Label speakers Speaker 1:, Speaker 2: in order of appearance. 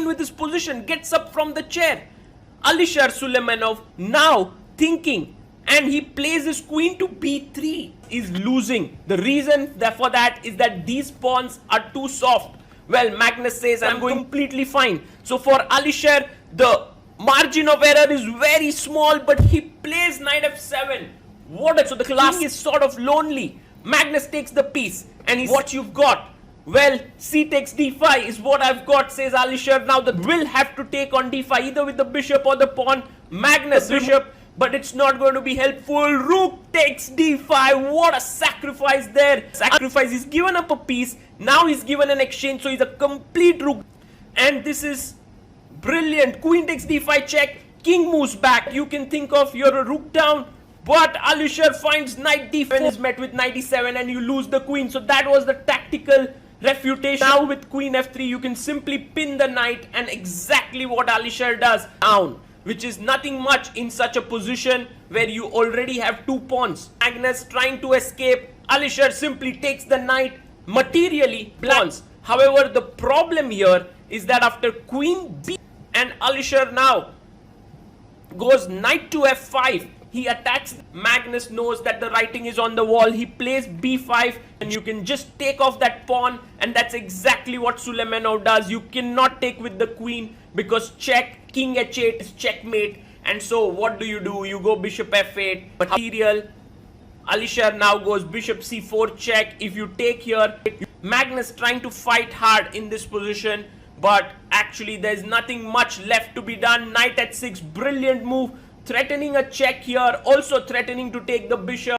Speaker 1: with his position, gets up from the chair. Alisher Suleymanov now thinking, and he plays his queen to b3, is losing. The reason for that is that these pawns are too soft. Well, Magnus says, I'm going completely fine. So for Alisher, the margin of error is very small, but he plays knight f7. So the king is sort of lonely. Magnus takes the piece, and he's what you've got. Well, c takes d5 is what I've got, says Alisher. Now the will have to take on d5, either with the bishop or the pawn. Magnus bishop, but it's not going to be helpful. Rook takes d5. What a sacrifice there. Sacrifice, he's given up a piece. Now he's given an exchange, so he's a complete rook. And this is brilliant. Queen takes d5 check. King moves back. You can think of you're a rook down. But Alisher finds knight d4 is met with knight e7 and you lose the queen. So that was the tactical refutation. Now with queen f3 you can simply pin the knight, and exactly what Alisher does down, which is nothing much in such a position where you already have two pawns. Magnus trying to escape. Alisher simply takes the knight, materially pawns. However, the problem here is that after queen b, and Alisher now goes knight to f5, he attacks. Magnus knows that the writing is on the wall. He plays b5, and you can just take off that pawn, and that's exactly what Suleymanov does. You cannot take with the queen because check, king h8 is checkmate. And so what do? You go bishop f8, material. Alisher now goes bishop c4 check. If you take here, Magnus trying to fight hard in this position, but actually there's nothing much left to be done. Knight h6, brilliant move. Threatening a check here, also threatening to take the bishop.